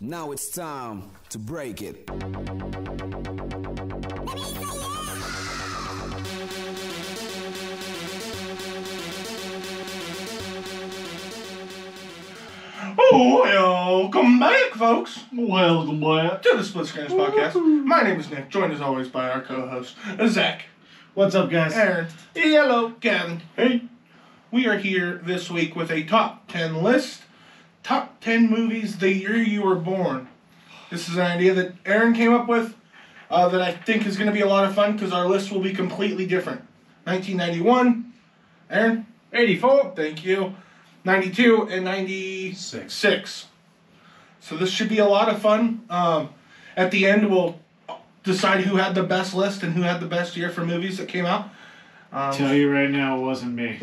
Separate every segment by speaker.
Speaker 1: Now it's time to break it.
Speaker 2: Oh, welcome back, folks.
Speaker 3: Welcome back
Speaker 2: to the SplitScreeners podcast. My name is Nick, joined as always by our co-host, Zach.
Speaker 3: What's up, guys?
Speaker 2: Aaron. Hello, Kevin. Hey. We are here this week with a top 10 list. Top 10 movies the year you were born. This is an idea that Aaron came up with that I think is going to be a lot of fun because our list will be completely different. 1991. Aaron?
Speaker 3: 84.
Speaker 2: Thank you. 92 and 96. So this should be a lot of fun. At the end, we'll decide who had the best list and who had the best year for movies that came out.
Speaker 3: Tell you right now, it wasn't me.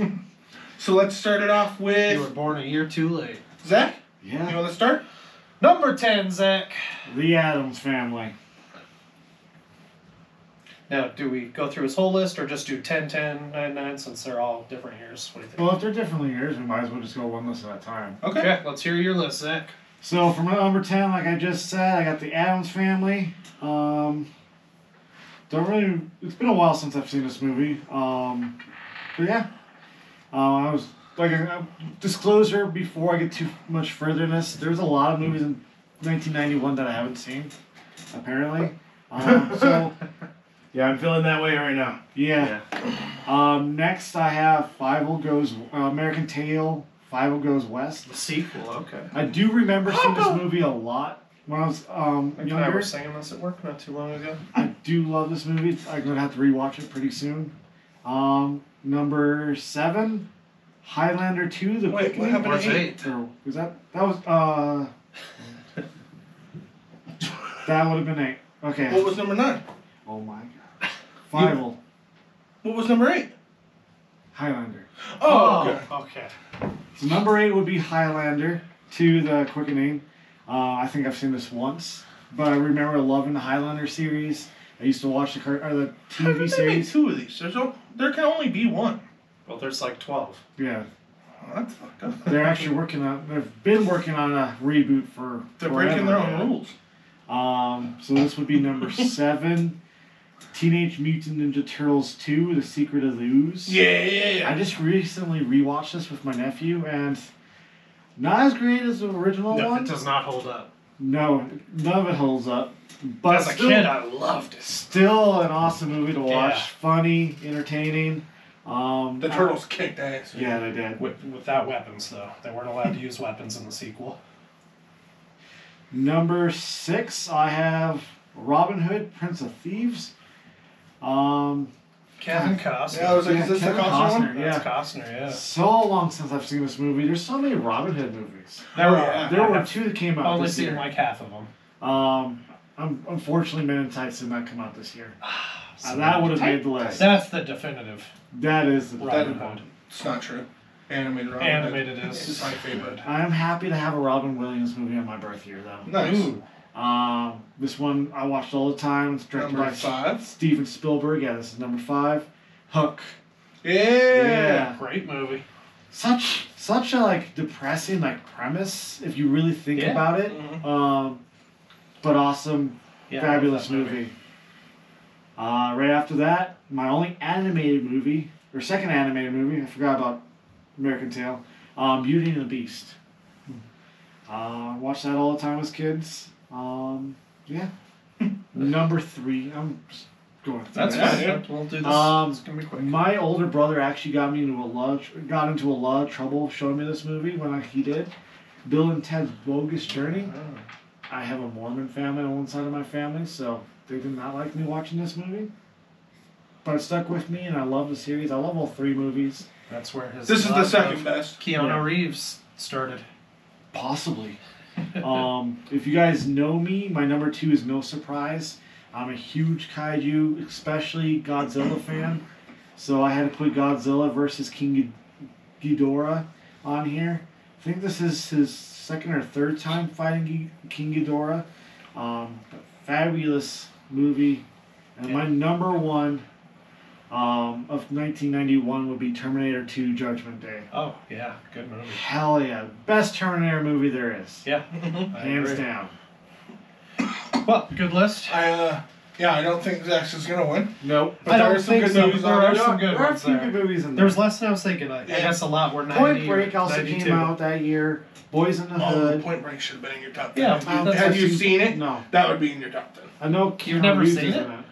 Speaker 2: So let's start it off with...
Speaker 4: You were born a year too late.
Speaker 2: Zach?
Speaker 3: Yeah.
Speaker 2: You want to start?
Speaker 4: Number 10, Zach.
Speaker 3: The Addams Family.
Speaker 4: Now, do we go through his whole list or just do 10, 10, 9, 9 since they're all different years? What do you think?
Speaker 3: Well, if they're different years, we might as well just go one list at a time.
Speaker 2: Okay.
Speaker 4: Let's hear your list, Zach.
Speaker 3: So for my number 10, like I just said, I got The Addams Family. It's been a while since I've seen this movie. But yeah. I was like a disclosure before I get too much further in this. There's a lot of movies in 1991 that I haven't seen, apparently. So
Speaker 5: yeah, I'm feeling that way right now.
Speaker 3: yeah. Next I have American Tail. Five Goes West.
Speaker 4: The sequel, okay.
Speaker 3: I do remember seeing this movie a lot when I was younger.
Speaker 4: I was singing this at work not too long ago.
Speaker 3: I do love this movie. I'm gonna have to rewatch it pretty soon. Number 7, Highlander 2. The
Speaker 2: Wait, what happened
Speaker 4: Where's
Speaker 2: to 8?
Speaker 3: Or was that was that would have been 8. Okay.
Speaker 2: What was number 9?
Speaker 3: Oh my god. Fievel.
Speaker 2: What was number 8?
Speaker 3: Highlander.
Speaker 2: Oh, okay.
Speaker 4: Okay.
Speaker 3: So number 8 would be Highlander 2, The Quickening. I think I've seen this once, but I remember loving the Highlander series. I used to watch the
Speaker 2: How did
Speaker 3: TV
Speaker 2: they
Speaker 3: series.
Speaker 2: make 2 of these? There can only be 1.
Speaker 4: Well, there's like 12.
Speaker 3: Yeah.
Speaker 2: Oh, that's fucked up.
Speaker 3: They're actually they've been working on a reboot for
Speaker 2: They're
Speaker 3: forever.
Speaker 2: breaking their own rules.
Speaker 3: So this would be number 7, Teenage Mutant Ninja Turtles 2, The Secret of the Ooze.
Speaker 2: Yeah.
Speaker 3: I just recently rewatched this with my nephew, and not as great as the original
Speaker 4: No,
Speaker 3: one.
Speaker 4: it does not hold up.
Speaker 3: No, none of it holds up. But
Speaker 4: As a kid, I loved it.
Speaker 3: still an awesome movie to watch.
Speaker 4: Yeah.
Speaker 3: Funny, entertaining.
Speaker 2: The Turtles kicked ass.
Speaker 3: Yeah, they did.
Speaker 4: Without weapons, though. They weren't allowed to use weapons in the sequel.
Speaker 3: Number 6, I have Robin Hood, Prince of Thieves.
Speaker 4: Kevin Costner.
Speaker 2: Yeah, I was like, is this the
Speaker 3: Kevin
Speaker 2: Costner one?
Speaker 3: Costner, yeah.
Speaker 4: That's Costner, yeah.
Speaker 3: So long since I've seen this movie. There's so many Robin Hood movies.
Speaker 4: There
Speaker 3: There were 2 that came out
Speaker 4: I've only
Speaker 3: this
Speaker 4: seen
Speaker 3: year.
Speaker 4: like half of them.
Speaker 3: Unfortunately, Men in Tights did not come out this year. That would have made the list.
Speaker 4: That's the definitive
Speaker 3: That is the
Speaker 4: Robin Hood.
Speaker 2: It's not true. Animated Robin
Speaker 4: Animated
Speaker 2: Hood.
Speaker 4: is.
Speaker 2: It's my favorite.
Speaker 3: I am happy to have a Robin Williams movie on my birth year, though.
Speaker 2: Nice.
Speaker 4: Ooh.
Speaker 3: This one I watched all the time. It's directed
Speaker 2: Number
Speaker 3: by
Speaker 2: 5.
Speaker 3: Steven Spielberg. Yeah, this is number 5. Hook.
Speaker 2: Yeah.
Speaker 4: Great movie.
Speaker 3: Such a depressing premise if you really think
Speaker 4: Yeah.
Speaker 3: about it.
Speaker 2: Mhm.
Speaker 3: But awesome,
Speaker 4: Yeah,
Speaker 3: fabulous
Speaker 4: I love that
Speaker 3: movie. Right after that, my only animated movie, or second animated movie, I forgot about American Tail, Beauty and the Beast. Watched that all the time as kids. Yeah. Number 3, I'm just going through
Speaker 4: That's
Speaker 3: this.
Speaker 4: fine.
Speaker 2: Yeah.
Speaker 4: We'll do this. It's gonna be quick.
Speaker 3: My older brother actually got into a lot of trouble showing me this movie when he did. Bill and Ted's Bogus Journey. I have a Mormon family on one side of my family, so they did not like me watching this movie. But it stuck with me, and I love the series. I love all 3 movies.
Speaker 4: That's where his.
Speaker 2: This is the
Speaker 4: love
Speaker 2: second
Speaker 4: of
Speaker 2: best.
Speaker 4: Keanu
Speaker 3: Yeah.
Speaker 4: Reeves started.
Speaker 3: Possibly. If you guys know me, my number 2 is no surprise. I'm a huge kaiju, especially Godzilla fan. So I had to put Godzilla versus King Ghidorah on here. I think this is his second or third time fighting King Ghidorah. Fabulous movie. And my number 1 of 1991 would be Terminator 2 Judgment Day.
Speaker 4: Oh, yeah. Good movie.
Speaker 3: Hell yeah. Best Terminator movie there is.
Speaker 4: Yeah. I
Speaker 3: Hands
Speaker 4: agree.
Speaker 3: down.
Speaker 4: Well, good list.
Speaker 2: I don't think Zach's is gonna win.
Speaker 3: Nope.
Speaker 2: But
Speaker 4: I
Speaker 2: there
Speaker 4: don't
Speaker 2: are some
Speaker 4: think
Speaker 2: good
Speaker 4: so,
Speaker 2: movies
Speaker 4: but there
Speaker 2: on
Speaker 4: are
Speaker 2: there.
Speaker 4: some good
Speaker 3: There are a
Speaker 4: ones
Speaker 3: few
Speaker 4: there.
Speaker 3: good movies in
Speaker 4: There
Speaker 3: there.
Speaker 4: was less than I was thinking. I guess a lot were 90
Speaker 3: Point Break
Speaker 4: or
Speaker 3: also
Speaker 4: 92.
Speaker 3: came out that year. Boys in the Hood.
Speaker 2: Point Break should have been in your top 10.
Speaker 4: Yeah,
Speaker 2: Had you seen it?
Speaker 3: No.
Speaker 2: That would be in your top 10.
Speaker 3: I know Keanu
Speaker 4: You've never
Speaker 3: Reeves
Speaker 4: seen
Speaker 3: is
Speaker 4: it?
Speaker 3: in it.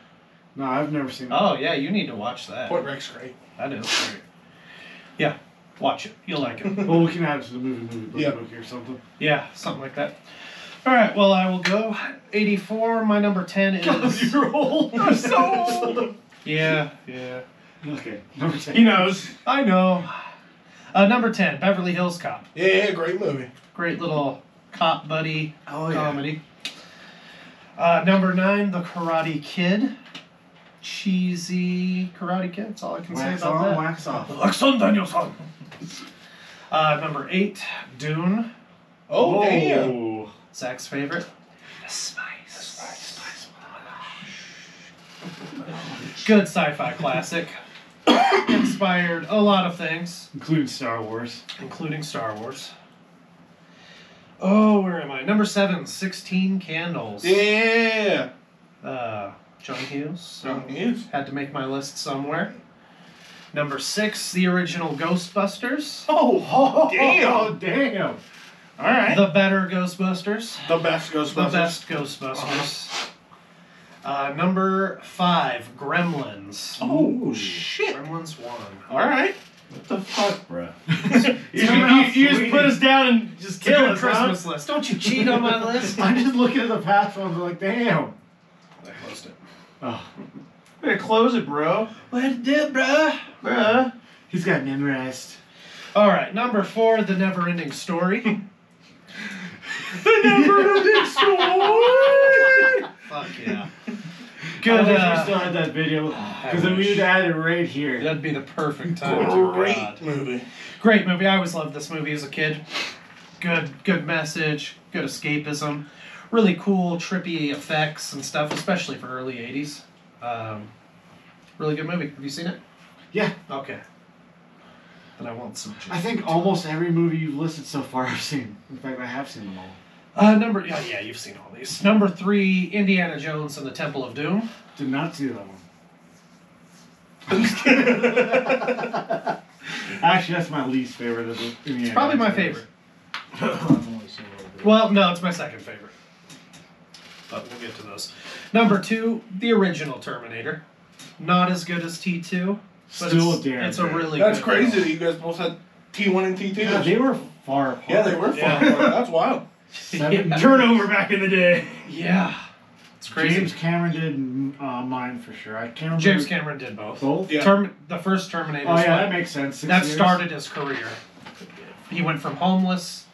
Speaker 3: No, I've never seen it.
Speaker 4: Oh, yeah, you need to watch that.
Speaker 2: Point Break's great.
Speaker 4: That is great. Yeah, watch it. You'll like it.
Speaker 3: Well, we can add it to the movie
Speaker 2: Yeah.
Speaker 3: book or something.
Speaker 4: Yeah, something like that. All right, well, I will go. 84, my number 10 is...
Speaker 3: You're old. You're so old.
Speaker 4: Yeah.
Speaker 3: Okay, number 10.
Speaker 5: He knows.
Speaker 4: I know. Number 10, Beverly Hills Cop.
Speaker 2: Yeah, great movie.
Speaker 4: Great little cop buddy
Speaker 3: Oh, yeah.
Speaker 4: comedy. Number 9, The Karate Kid. Cheesy Karate Kid. That's all I can
Speaker 3: Wax
Speaker 4: say about
Speaker 3: on,
Speaker 4: that.
Speaker 3: wax off.
Speaker 4: Alexander Danielson. Number 8, Dune.
Speaker 2: Oh, damn.
Speaker 3: Oh.
Speaker 4: Zach's favorite. The Spice. Good sci-fi classic. Inspired a lot of things,
Speaker 3: Including Star Wars.
Speaker 4: including Star Wars. Oh, where am I? Number 7, 16 Candles.
Speaker 2: Yeah.
Speaker 4: John Hughes.
Speaker 2: John Hughes.
Speaker 4: Had to make my list somewhere. Number 6, the original Ghostbusters.
Speaker 2: Oh, damn.
Speaker 3: Oh, damn.
Speaker 2: All right.
Speaker 4: The better Ghostbusters.
Speaker 2: The best Ghostbusters.
Speaker 4: The best Ghostbusters. Number 5, Gremlins.
Speaker 2: Oh, shit.
Speaker 4: Gremlins 1.
Speaker 2: All right.
Speaker 5: What the fuck, bro?
Speaker 3: You
Speaker 5: just put us down and just
Speaker 4: It's a
Speaker 5: kill
Speaker 4: good
Speaker 5: us, huh?
Speaker 4: Christmas list. Don't you cheat on my list.
Speaker 3: I'm just looking at the past ones and like, damn.
Speaker 4: I closed it.
Speaker 3: Oh.
Speaker 5: Better close it, bro.
Speaker 4: What to do, bruh?
Speaker 5: Bruh.
Speaker 3: He's got memorized.
Speaker 4: All right, number 4, The Never-Ending Story.
Speaker 2: The Never-Ending Story.
Speaker 4: Fuck yeah.
Speaker 3: Good.
Speaker 4: Good.
Speaker 3: I wish we still had that video because then
Speaker 4: wish.
Speaker 3: we'd add it right here.
Speaker 4: That'd be the perfect time. to
Speaker 2: Great movie.
Speaker 4: Great movie. I always loved this movie as a kid. Good message. Good escapism. Really cool, trippy effects and stuff, especially for early 80s. Really good movie. Have you seen it?
Speaker 3: Yeah.
Speaker 4: Okay. Then I won't subject.
Speaker 3: I think almost every movie you've listed so far I've seen. In fact, I have seen them all.
Speaker 4: Yeah, you've seen all these. Number 3, Indiana Jones and the Temple of Doom.
Speaker 3: Did not see that one. Actually, that's my least favorite of the Indiana
Speaker 4: Probably my
Speaker 3: Jones.
Speaker 4: favorite. Well, no, it's my second favorite. But we'll get to those. Number 2, the original Terminator. Not as good as T2. But
Speaker 3: Still
Speaker 4: it's,
Speaker 3: damn
Speaker 4: it's a
Speaker 3: good.
Speaker 4: really
Speaker 2: That's
Speaker 4: good
Speaker 2: crazy
Speaker 4: film.
Speaker 2: that you guys both had T1 and T2.
Speaker 3: Yeah, they were far apart.
Speaker 2: Yeah, they were fun.
Speaker 4: Yeah.
Speaker 2: That's wild.
Speaker 3: 7
Speaker 4: Yeah.
Speaker 3: years.
Speaker 5: Turnover back in the day.
Speaker 4: Yeah. It's crazy.
Speaker 3: James Cameron did mine for sure. I can't remember.
Speaker 4: James Cameron did both.
Speaker 3: Both?
Speaker 2: Yeah.
Speaker 4: The first Terminator.
Speaker 3: Oh, yeah, that makes sense. 6
Speaker 4: that
Speaker 3: years.
Speaker 4: started his career. He went from homeless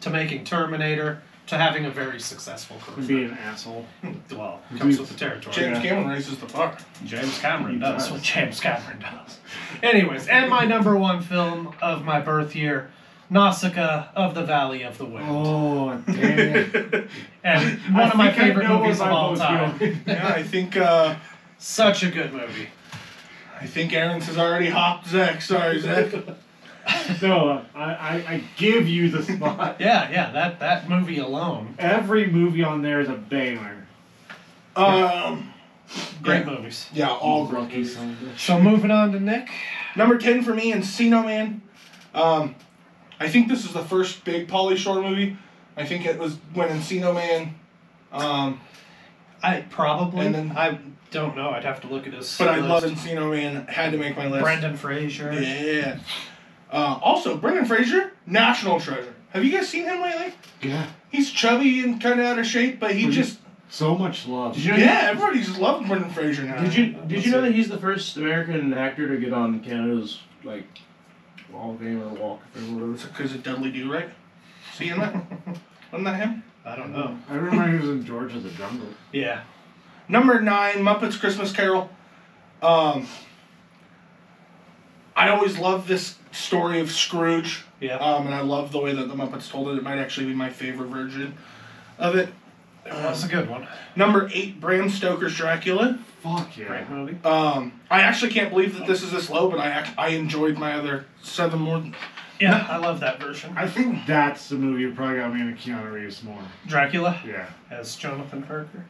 Speaker 4: to making Terminator to having a very successful
Speaker 3: And
Speaker 4: career.
Speaker 3: being an asshole.
Speaker 4: Well, comes with the territory.
Speaker 2: James
Speaker 3: Yeah.
Speaker 2: Cameron raises the bar.
Speaker 4: James Cameron
Speaker 3: He
Speaker 4: does
Speaker 3: does.
Speaker 4: what James Cameron does. Anyways, and my number 1 film of my birth year, Nausicaa of the Valley of the Wind.
Speaker 3: Oh, damn it.
Speaker 4: And one of my
Speaker 3: I think I
Speaker 4: favorite
Speaker 3: know
Speaker 4: movies
Speaker 3: where
Speaker 4: of
Speaker 3: my
Speaker 4: all
Speaker 3: vote's
Speaker 4: time.
Speaker 3: going.
Speaker 2: Yeah,
Speaker 4: Such a good movie.
Speaker 2: I think Aaron's has already hopped Zach. Sorry, Zach.
Speaker 3: No, I give you the spot.
Speaker 4: Yeah, that movie alone.
Speaker 3: Every movie on there is a banger.
Speaker 4: Great movies.
Speaker 2: Yeah, all great
Speaker 3: Lucky
Speaker 2: movies.
Speaker 3: son of a bitch.
Speaker 4: So moving on to Nick.
Speaker 2: Number 10 for me, Encino Man. I think this is the first big Pauly Shore movie. I think it was when Encino Man.
Speaker 4: I probably.
Speaker 2: And then-
Speaker 4: I don't know. I'd have to look at his.
Speaker 2: But I
Speaker 4: list.
Speaker 2: love Encino Man. Had to make my list.
Speaker 4: Brendan Fraser.
Speaker 2: Yeah. Also, Brendan Fraser, national treasure. Have you guys seen him lately?
Speaker 3: Yeah.
Speaker 2: He's chubby and kind of out of shape, but he just.
Speaker 3: So much love.
Speaker 5: Did you know
Speaker 2: Yeah, everybody just loves Brendan Fraser now.
Speaker 5: Did you know that he's the first American actor to get on Canada's like Hall of Fame or Walk of Fame or whatever?
Speaker 2: Because of Dudley Do Right? Seeing that? Wasn't that him?
Speaker 4: I don't know.
Speaker 3: I remember he was in George of the Jungle.
Speaker 4: Yeah.
Speaker 2: Number 9, Muppets Christmas Carol. I always loved this story of Scrooge.
Speaker 4: Yeah.
Speaker 2: And I love the way that the Muppets told it. It might actually be my favorite version of it.
Speaker 4: That's a good one.
Speaker 2: Number 8, Bram Stoker's Dracula.
Speaker 3: Fuck yeah.
Speaker 4: Great movie.
Speaker 2: I actually can't believe that this is this low, but I enjoyed my other 7 more than
Speaker 4: Yeah, I love that version.
Speaker 3: I think that's the movie that probably got me into Keanu Reeves more.
Speaker 4: Dracula
Speaker 3: Yeah.
Speaker 4: as Jonathan Parker.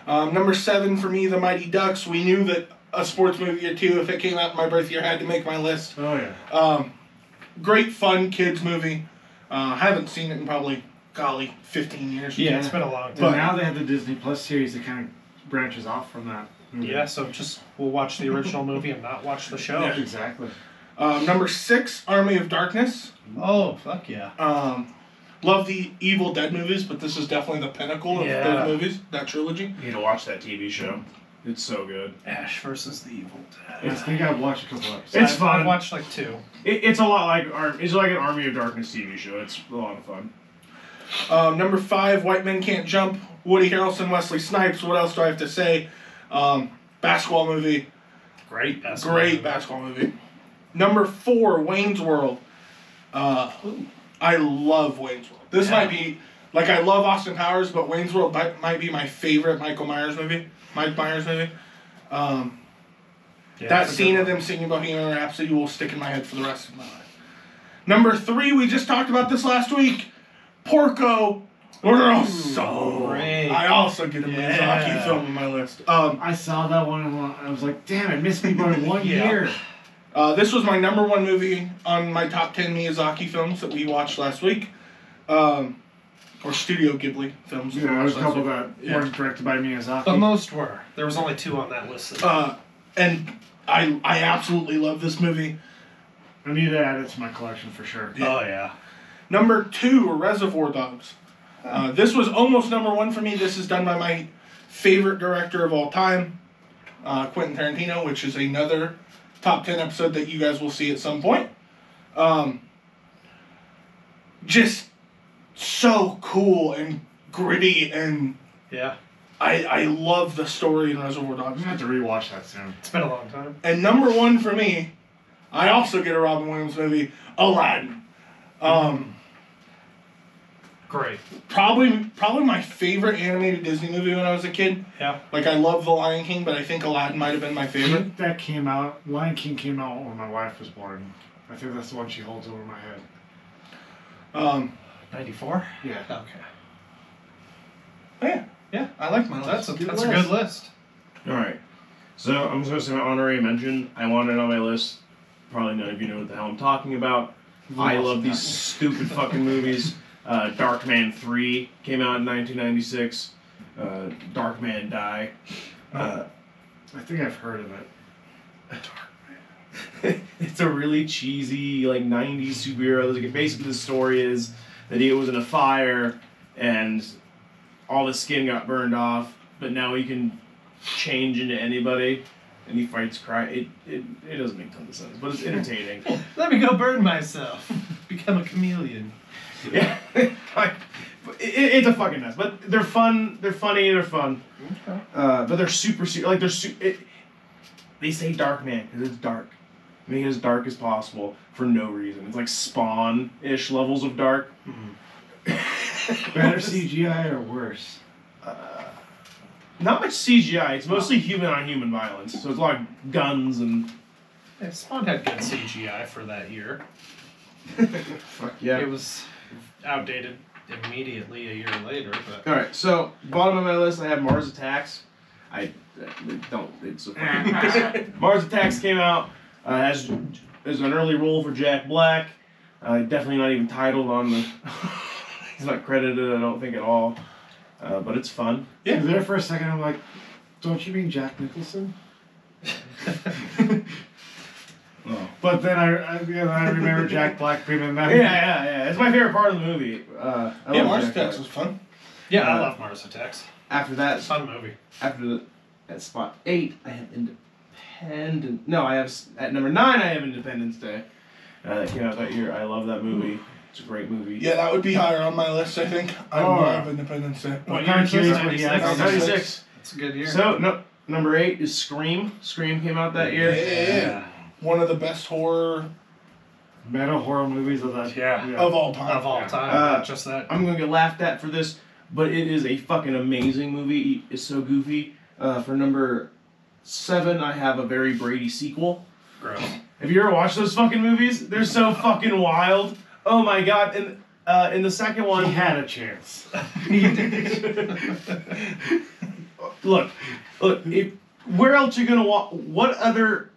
Speaker 2: Number 7 for me, The Mighty Ducks. We knew that a sports movie or two, if it came out in my birth year, had to make my list.
Speaker 3: Oh, yeah.
Speaker 2: Great, fun kids movie. Haven't seen it in probably, 15 years.
Speaker 4: Yeah, it's been a long
Speaker 3: And
Speaker 4: time.
Speaker 3: now they have the Disney Plus series that kind of branches off from that movie.
Speaker 4: Yeah, so we'll watch the original movie and not watch the show.
Speaker 3: Yeah, exactly.
Speaker 2: Number 6, Army of Darkness.
Speaker 4: Oh, fuck yeah.
Speaker 2: Love the Evil Dead movies, but this is definitely the pinnacle of those movies, that trilogy.
Speaker 5: You need to watch that TV show. It's so good.
Speaker 4: Ash versus the Evil Dead.
Speaker 3: I think I've watched a couple episodes.
Speaker 5: It's fun.
Speaker 4: I've watched like 2.
Speaker 5: It's a lot like it's like an Army of Darkness TV show. It's a lot of fun.
Speaker 2: Number 5, White Men Can't Jump. Woody Harrelson, Wesley Snipes. What else do I have to say? Basketball movie.
Speaker 4: Great
Speaker 2: Basketball movie. Number 4, Wayne's World. I love Wayne's World. This might be, I love Austin Powers, but Wayne's World might be my favorite Mike Myers movie. That scene of them singing Bohemian Rhapsody will stick in my head for the rest of my life. Number 3, we just talked about this last week. Porco Rosso.
Speaker 4: Great.
Speaker 2: I also get a Miyazaki film on my list.
Speaker 3: I saw that one and I was like, damn, it missed me by 1 year.
Speaker 2: This was my number 1 movie on my top 10 Miyazaki films that we watched last week. Or Studio Ghibli films.
Speaker 3: Yeah, there was a couple that weren't directed by Miyazaki.
Speaker 4: But most were. There was only 2 on that list.
Speaker 2: And I absolutely love this movie.
Speaker 3: I need to add it to my collection for sure.
Speaker 4: Oh, yeah.
Speaker 2: Number 2, Reservoir Dogs. This was almost number 1 for me. This is done by my favorite director of all time, Quentin Tarantino, which is another top 10 episode that you guys will see at some point. Just so cool and gritty, and I love the story in Reservoir
Speaker 3: I'm
Speaker 2: Dogs.
Speaker 3: going to have to rewatch that soon.
Speaker 4: It's been a long time.
Speaker 2: And number 1 for me, I also get a Robin Williams movie, Aladdin.
Speaker 4: Great.
Speaker 2: Probably my favorite animated Disney movie when I was a kid.
Speaker 4: Yeah.
Speaker 2: I love The Lion King, but I think Aladdin might have been my
Speaker 3: I
Speaker 2: favorite.
Speaker 3: think that came out, Lion King came out when my wife was born. I think that's the one she holds over my head.
Speaker 4: 94?
Speaker 3: Yeah.
Speaker 4: Okay.
Speaker 2: Yeah, I like my list.
Speaker 4: That's a good list.
Speaker 5: Alright. So I'm just going to say my honorary mention. I want it on my list. Probably none of you know what the hell I'm talking about. I love these stupid fucking movies. Darkman 3 came out in 1996. Darkman Die.
Speaker 3: I think I've heard of it.
Speaker 5: It's a really cheesy, 90s superhero. Basically, the story is that he was in a fire and all the skin got burned off, but now he can change into anybody, and he fights crime. It doesn't make tons of sense, but it's entertaining.
Speaker 4: Let me go burn myself. Become a chameleon.
Speaker 5: Yeah, it's a fucking mess, but they're fun. They're funny. They're fun.
Speaker 2: Okay.
Speaker 5: But they're super. They say Darkman because it's dark. Make it as dark as possible for no reason. It's like Spawn-ish levels of dark.
Speaker 3: Better CGI or worse?
Speaker 5: Not much CGI. It's mostly human-on-human violence. So it's a lot of guns and.
Speaker 4: Yeah, Spawn had good CGI for that year.
Speaker 5: Fuck yeah.
Speaker 4: It was outdated immediately a year later, but.
Speaker 5: All right. So bottom of my list, I have Mars Attacks. It's so funny. Mars Attacks came out as an early role for Jack Black. Definitely not even titled on the. He's not credited, I don't think, at all. But it's fun.
Speaker 3: Yeah. There for a second, I'm like, don't you mean Jack Nicholson?
Speaker 5: Oh.
Speaker 3: But then I remember Jack Black being in that.
Speaker 5: Yeah. It's my favorite part of the movie. I love
Speaker 2: Mars
Speaker 5: Jack
Speaker 2: Attacks
Speaker 5: Black.
Speaker 2: was fun.
Speaker 4: Yeah, I love Mars Attacks.
Speaker 5: After that,
Speaker 4: Fun movie.
Speaker 5: at spot 8, I have Independent. No, I have at number 9. I have Independence Day. That came out that year. I love that movie. It's a great movie.
Speaker 2: Yeah, that would be higher on my list, I think. I love Independence Day.
Speaker 3: What year is this?
Speaker 5: 96.
Speaker 4: It's a good year.
Speaker 5: So number 8 is Scream. Scream came out that year.
Speaker 2: Yeah. One of the best horror
Speaker 3: Meta horror movies of that.
Speaker 2: of all time.
Speaker 4: Of all time, not just that.
Speaker 5: I'm gonna get laughed at for this, but it is a fucking amazing movie. It's so goofy. For number 7, I have A Very Brady Sequel.
Speaker 4: Gross.
Speaker 5: Have you ever watched those fucking movies? They're so fucking wild. Oh my god! And in the second one,
Speaker 3: He had a chance.
Speaker 5: look. Where else are you gonna watch? What other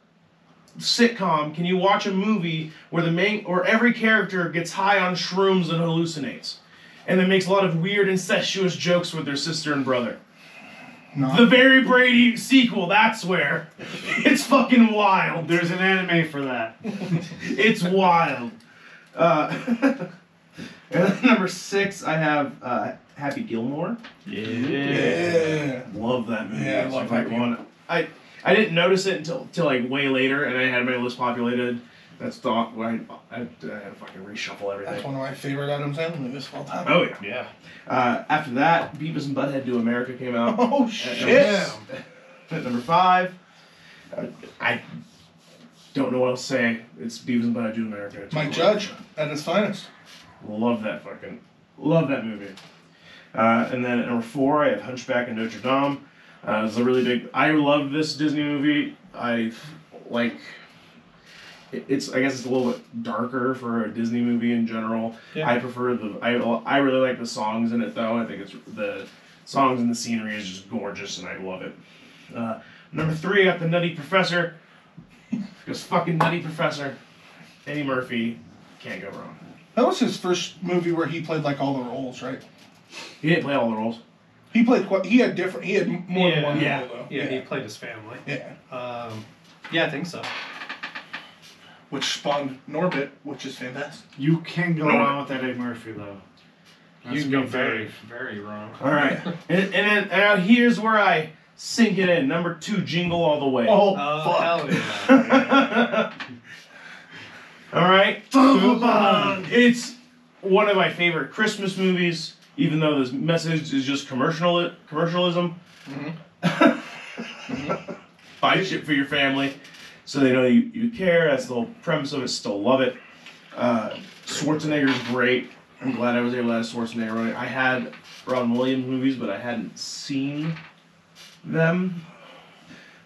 Speaker 5: sitcom can you watch a movie where the main or every character gets high on shrooms and hallucinates, and then makes a lot of weird incestuous jokes with their sister and brother?
Speaker 2: No.
Speaker 5: The Very Brady sequel. That's where. It's fucking wild.
Speaker 3: There's an anime for that.
Speaker 5: It's wild. And then number 6, I have Happy Gilmore.
Speaker 2: Yeah.
Speaker 5: Love that movie.
Speaker 2: Yeah, I
Speaker 5: It's
Speaker 2: love
Speaker 5: a great
Speaker 2: Happy
Speaker 5: one. I didn't notice it until like way later, and I had my list populated. That's thought I had to fucking reshuffle everything.
Speaker 2: That's one of my favorite Adam Sandler movies of all time.
Speaker 5: Oh yeah.
Speaker 4: Yeah.
Speaker 5: After that, Beavis and Butthead Do America came out.
Speaker 2: Oh,
Speaker 5: At
Speaker 2: shit.
Speaker 5: At number 5. I don't know what else to say. It's Beavis and Butthead Do America. It's
Speaker 2: Mike Judge at his finest.
Speaker 5: Love that movie. And then at number 4, I have Hunchback of Notre Dame. It's a really big. I love this Disney movie. I like. It's I guess it's a little bit darker for a Disney movie in general.
Speaker 4: Yeah.
Speaker 5: I prefer I really like the songs in it though. I think it's the songs and the scenery is just gorgeous and I love it. Number 3, I got the Nutty Professor. Because fucking Nutty Professor, Eddie Murphy, can't go wrong.
Speaker 2: That was his first movie where he played like all the roles, right?
Speaker 5: He didn't play all the roles.
Speaker 2: He played he had more than one
Speaker 4: Yeah.
Speaker 2: role though.
Speaker 4: Yeah, he played his family.
Speaker 2: Yeah.
Speaker 4: Yeah, I think so.
Speaker 2: Which spawned Norbit, which is fantastic.
Speaker 3: You can go wrong with that Eddie Murphy though.
Speaker 4: You can go very, very wrong.
Speaker 5: All right, and then now here's where I sink it in. Number 2, Jingle All the Way.
Speaker 2: Oh,
Speaker 4: Oh,
Speaker 2: fuck.
Speaker 4: hell yeah.
Speaker 5: All right, it's one of my favorite Christmas movies. Even though this message is just commercialism. Buy shit for your family, so they know you care. That's the whole premise of it. Still love it. Schwarzenegger's great. I'm glad I was able to have Schwarzenegger on it. I had Robin Williams movies, but I hadn't seen them.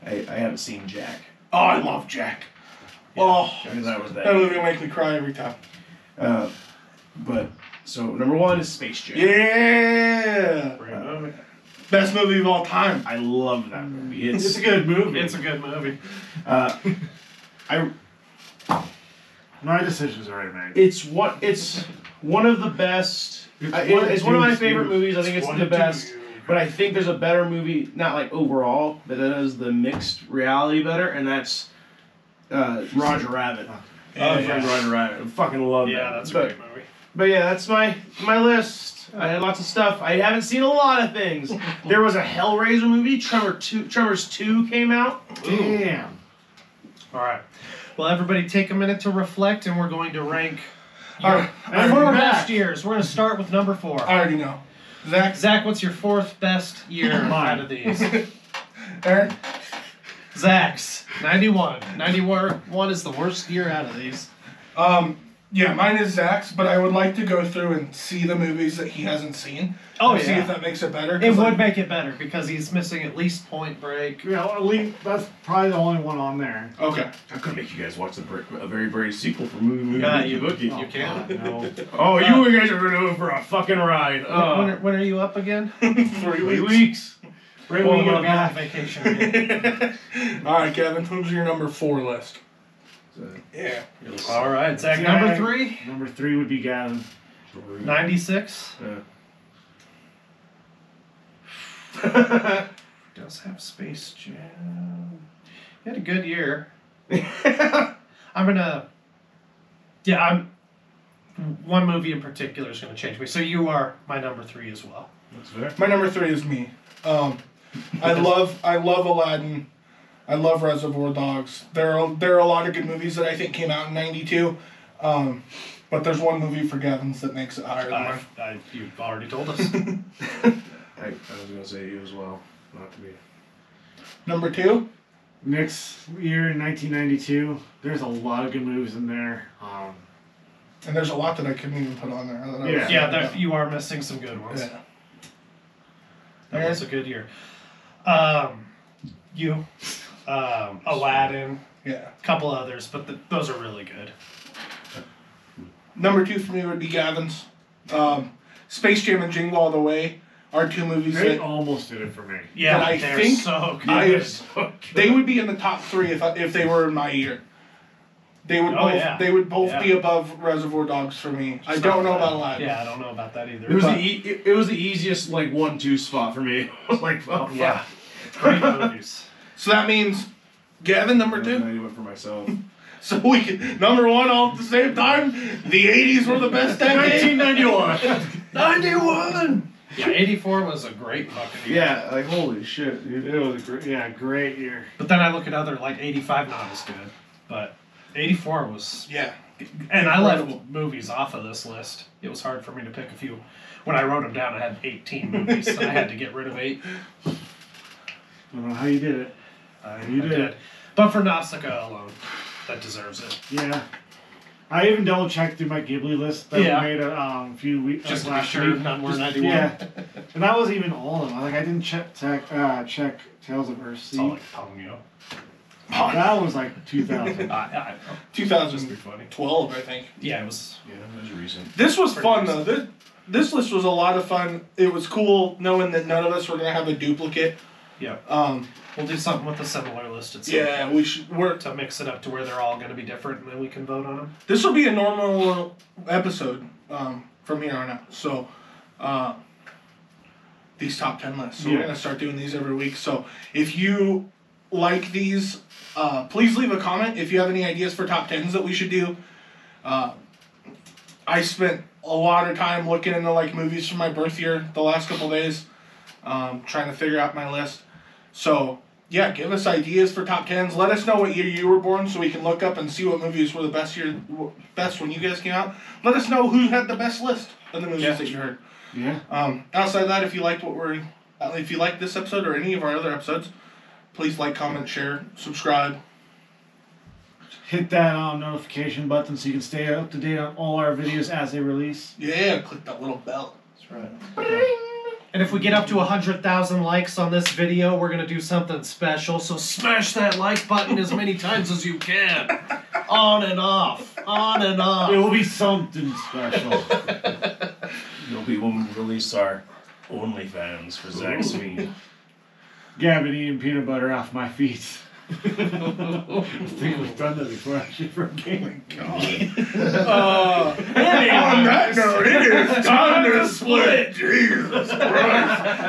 Speaker 5: I haven't seen Jack.
Speaker 2: Oh, I love Jack. Oh,
Speaker 5: Because I was
Speaker 2: that
Speaker 5: that.
Speaker 2: movie will make me cry every time.
Speaker 5: But so number 1 is Space Jam.
Speaker 2: Yeah.
Speaker 4: Great movie.
Speaker 2: Best movie of all time.
Speaker 5: I love that movie.
Speaker 3: It's a good movie.
Speaker 4: It's a good movie.
Speaker 3: My decision's already made.
Speaker 5: It's one of the best. It's one of my favorite movies. I think it's the best. But I think there's a better movie, not like overall, but that is the mixed reality better, and that's Roger Rabbit.
Speaker 2: Yeah.
Speaker 5: Roger Rabbit. I fucking love that.
Speaker 4: Yeah, that's a great movie.
Speaker 5: But yeah, that's my list. I had lots of stuff. I haven't seen a lot of things. There was a Hellraiser movie. Tremors 2 came out.
Speaker 3: Damn.
Speaker 4: All right. Well, everybody take a minute to reflect, and we're going to rank
Speaker 2: All right.
Speaker 4: your
Speaker 2: We're
Speaker 4: four
Speaker 2: back.
Speaker 4: best years. We're going to start with number 4.
Speaker 2: I already know.
Speaker 4: Zach, what's your 4th best year out of these?
Speaker 2: Aaron?
Speaker 4: Zach's 91. 91 is the worst year out of these.
Speaker 2: Yeah, mine is Zach's, but I would like to go through and see the movies that he hasn't seen.
Speaker 4: Oh,
Speaker 2: and see
Speaker 4: yeah.
Speaker 2: if that makes it better.
Speaker 4: It would make it better because he's missing at least Point Break.
Speaker 3: Yeah, well, that's probably the only one on there.
Speaker 2: Okay.
Speaker 5: I'm gonna make you guys watch a very brave sequel for movie
Speaker 4: Yeah,
Speaker 5: Bookie.
Speaker 4: you can.
Speaker 3: No.
Speaker 5: Oh, you guys are going in for a fucking ride.
Speaker 4: When are you up again?
Speaker 2: 3
Speaker 5: weeks.
Speaker 4: Right when you gonna be on vacation again.
Speaker 2: All right, Kevin, who's your number 4 list? Yeah.
Speaker 4: All right, Zach.
Speaker 3: Yeah.
Speaker 4: Number 3,
Speaker 3: Number 3 would be Gavin.
Speaker 4: 96.
Speaker 5: Yeah.
Speaker 4: Does have Space Jam. He had a good year. I'm one movie in particular is gonna change me. So you are my number 3 as well.
Speaker 5: That's fair.
Speaker 2: My number 3 is me. I love Aladdin. I love Reservoir Dogs. There are a lot of good movies that I think came out in '92, but there's one movie for Gavin's that makes it higher than mine.
Speaker 4: You've already told us.
Speaker 5: I was gonna say you as well, not to be.
Speaker 2: Number 2.
Speaker 3: Next year in 1992, there's a lot of good movies in there.
Speaker 2: And there's a lot that I couldn't even put on there.
Speaker 4: Yeah, you are missing some good ones.
Speaker 2: Yeah.
Speaker 4: That was a good year. Aladdin,
Speaker 2: Yeah.
Speaker 4: A couple others, but those are really good.
Speaker 2: Number 2 for me would be Gavin's. Space Jam and Jingle All the Way are 2 movies
Speaker 3: They
Speaker 2: that
Speaker 3: almost did it for me.
Speaker 4: Yeah,
Speaker 2: But I
Speaker 4: they're
Speaker 2: think
Speaker 4: so good.
Speaker 2: they would be in the top 3 if they were in my year. They would
Speaker 4: Oh,
Speaker 2: both
Speaker 4: yeah.
Speaker 2: they would both
Speaker 4: Yeah.
Speaker 2: be above Reservoir Dogs for me. I
Speaker 4: It's
Speaker 2: don't
Speaker 4: not
Speaker 2: know
Speaker 4: bad.
Speaker 2: about Alive.
Speaker 4: Yeah, I don't know about that either.
Speaker 5: It was
Speaker 4: but-
Speaker 5: it was the easiest like 1-2 spot for me. I was like, oh,
Speaker 4: yeah, great movies.
Speaker 2: So that means Gavin number 2.
Speaker 5: I went for myself.
Speaker 2: So we can number 1 all at the same time. The 80s were the best decade.
Speaker 5: 1991.
Speaker 2: 91.
Speaker 4: Yeah, 84 was a great fucking year.
Speaker 5: Yeah, like holy shit, dude.
Speaker 3: It was a great year.
Speaker 4: But then I look at other, like 85 not as good, but 84 was...
Speaker 2: Yeah.
Speaker 4: And I
Speaker 2: Incredible.
Speaker 4: left movies off of this list. It was hard for me to pick a few. When I wrote them down, I had 18 movies, and I had to get rid of 8.
Speaker 3: I don't know how you did it. You
Speaker 4: I
Speaker 3: did.
Speaker 4: did. But for Nausicaa alone, that deserves it.
Speaker 3: Yeah. I even double checked through my Ghibli list that
Speaker 4: Yeah.
Speaker 3: we made a few weeks
Speaker 4: Just to be
Speaker 3: last
Speaker 4: sure,
Speaker 3: week.
Speaker 4: none were
Speaker 3: Just-
Speaker 4: 91.
Speaker 3: Yeah. And that wasn't even all of them. Like I didn't check Tales of
Speaker 4: It's all
Speaker 3: Earthsea.
Speaker 4: like Ponyo.
Speaker 3: That was like 2000.
Speaker 4: I know.
Speaker 2: 2012,
Speaker 4: funny.
Speaker 2: I think.
Speaker 4: Yeah, it was...
Speaker 5: Yeah, that was recent.
Speaker 2: This was
Speaker 4: Pretty
Speaker 2: fun
Speaker 4: recent.
Speaker 2: though. This list was a lot of fun. It was cool knowing that none of us were gonna have a duplicate.
Speaker 4: Yeah.
Speaker 2: Um,
Speaker 4: We'll do something with a similar list at some
Speaker 2: yeah,
Speaker 4: point
Speaker 2: we should.
Speaker 4: to mix it up to where they're all going to be different, and then we can vote on them.
Speaker 2: This will be a normal episode from here on out. So, these top 10 lists. So we're
Speaker 3: Yeah.
Speaker 2: gonna start doing these every week. So if you like these, please leave a comment if you have any ideas for top 10s that we should do. I spent a lot of time looking into like movies from my birth year the last couple days, trying to figure out my list. So yeah, give us ideas for top 10s. Let us know what year you were born so we can look up and see what movies were the best when you guys came out. Let us know who had the best list of the movies that you heard.
Speaker 3: Yeah.
Speaker 2: Outside of that, if you liked if you liked this episode or any of our other episodes, please like, comment, share, subscribe.
Speaker 3: Hit that notification button so you can stay up to date on all our videos as they release.
Speaker 2: Yeah, click that little bell.
Speaker 4: That's right. And if we get up to 100,000 likes on this video, we're going to do something special. So smash that like button as many times as you can. On and off. On and off.
Speaker 3: It will be something special.
Speaker 5: It'll be when we release our OnlyFans for Zach Smee.
Speaker 3: Gavin eating peanut butter off my feet. I think we've done that before actually for a game.
Speaker 2: On that note, it is time to split. Jesus Christ.